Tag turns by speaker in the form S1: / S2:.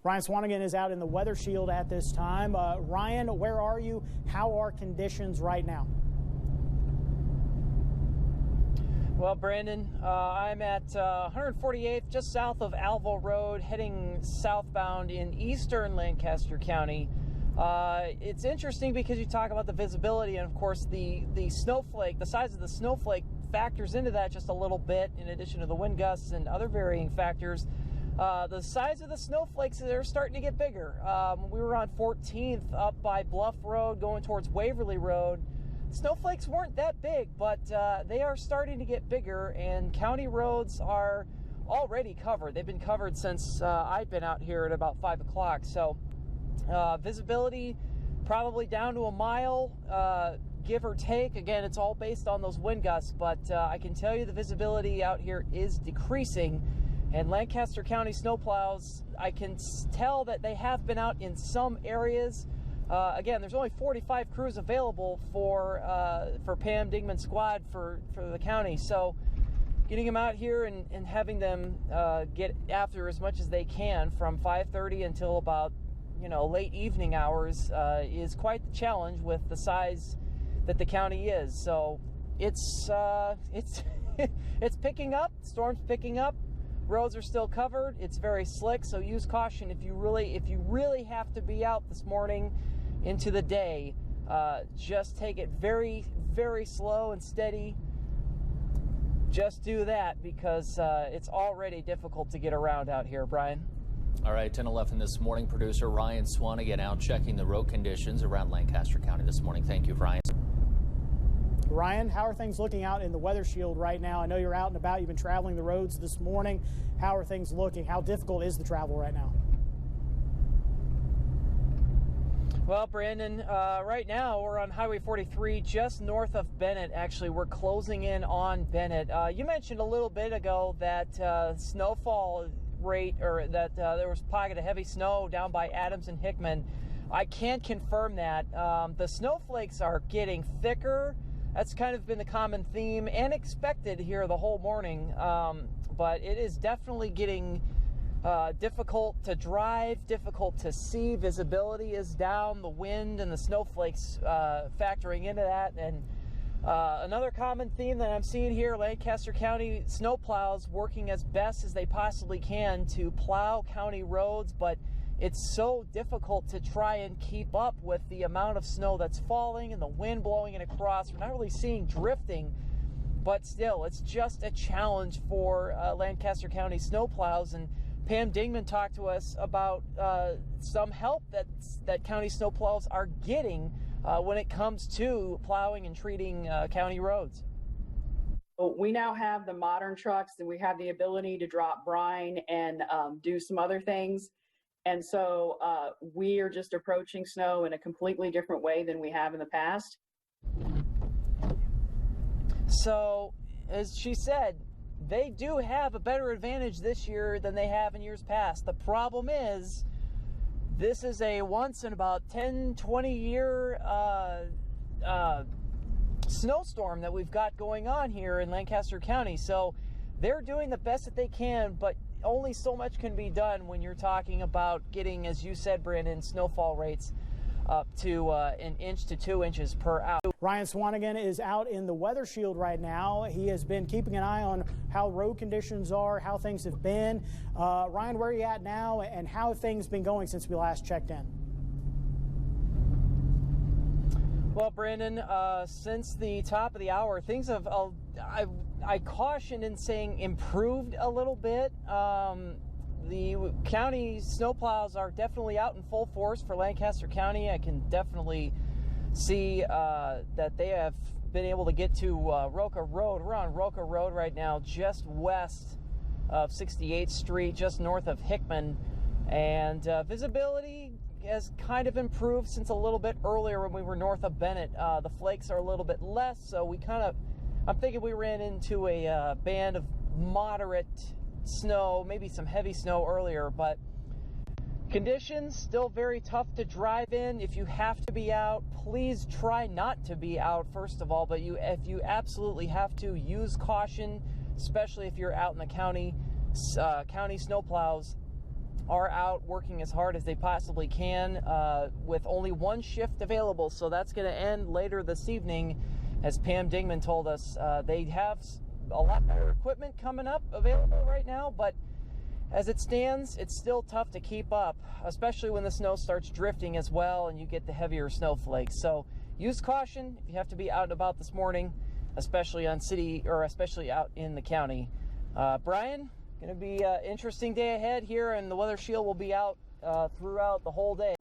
S1: Ryan Swanigan is out in the weather shield at this time. Ryan, where are you? How are conditions right now?
S2: Well, Brandon, I'm at 148th, just south of Alville Road, heading southbound in eastern Lancaster County. It's interesting because you talk about the visibility, and of course the snowflake, the size of the snowflake factors into that just a little bit, in addition to the wind gusts and other varying factors. The size of the snowflakes, they're starting to get bigger. We were on 14th up by Bluff Road going towards Waverly Road. Snowflakes weren't that big, but they are starting to get bigger, and county roads are already covered. They've been covered since I've been out here at about 5 o'clock. So visibility probably down to a mile, give or take. Again, it's all based on those wind gusts, but I can tell you the visibility out here is decreasing. And Lancaster County snowplows, I can tell that they have been out in some areas. Again, there's only 45 crews available for Pam Dingman's squad for the county. So getting them out here and having them get after as much as they can from 5:30 until about, late evening hours is quite the challenge with the size that the county is. So it's it's picking up. Storm's picking up. Roads are still covered. It's very slick, so use caution if you really have to be out this morning into the day. Just take it very, very slow and steady. Just do that because it's already difficult to get around out here, Brian.
S3: All right, 10:11 this morning. Producer Ryan Swanigan out checking the road conditions around Lancaster County this morning. Thank you, Ryan.
S1: Ryan, how are things looking out in the weather shield right now? I know you're out and about. You've been traveling the roads this morning. How are things looking? How difficult is the travel right now?
S2: Well, Brandon, right now we're on Highway 43 just north of Bennett. Actually, we're closing in on Bennett. You mentioned a little bit ago that snowfall rate, or that there was a pocket of heavy snow down by Adams and Hickman. I can't confirm that. The snowflakes are getting thicker. That's kind of been the common theme and expected here the whole morning, but it is definitely getting difficult to drive, difficult to see. Visibility is down, the wind and the snowflakes factoring into that. And another common theme that I'm seeing here, Lancaster County snowplows working as best as they possibly can to plow county roads, but it's so difficult to try and keep up with the amount of snow that's falling and the wind blowing it across. We're not really seeing drifting, but still, it's just a challenge for Lancaster County snowplows. And Pam Dingman talked to us about some help that county snowplows are getting when it comes to plowing and treating county roads.
S4: We now have the modern trucks, and we have the ability to drop brine and do some other things. And so we are just approaching snow in a completely different way than we have in the past.
S2: So, as she said, they do have a better advantage this year than they have in years past. The problem is, this is a once in about 10, 20 year snowstorm that we've got going on here in Lancaster County. So they're doing the best that they can, but only so much can be done when you're talking about getting, as you said, Brandon, snowfall rates up to an inch to 2 inches per hour.
S1: Ryan Swanigan is out in the weather shield right now. He has been keeping an eye on how road conditions are, how things have been. Ryan, where are you at now, and how have things been going since we last checked in?
S2: Well, Brandon, since the top of the hour, things have, I caution in saying improved a little bit. The county snowplows are definitely out in full force for Lancaster County. I can definitely see that they have been able to get to Roca Road. We're on Roca Road right now, just west of 68th Street, just north of Hickman. And visibility has kind of improved since a little bit earlier when we were north of Bennett. The flakes are a little bit less, so I'm thinking we ran into a band of moderate snow, maybe some heavy snow earlier, but conditions still very tough to drive in. If you have to be out, please try not to be out, first of all, but if you absolutely have to, use caution, especially if you're out in the county snowplows are out working as hard as they possibly can with only one shift available. So that's going to end later this evening. As Pam Dingman told us, they have a lot more equipment coming up available right now, but as it stands, it's still tough to keep up, especially when the snow starts drifting as well and you get the heavier snowflakes. So use caution if you have to be out and about this morning, especially on city or especially out in the county. Brian, going to be an interesting day ahead here, and the Weather Shield will be out throughout the whole day.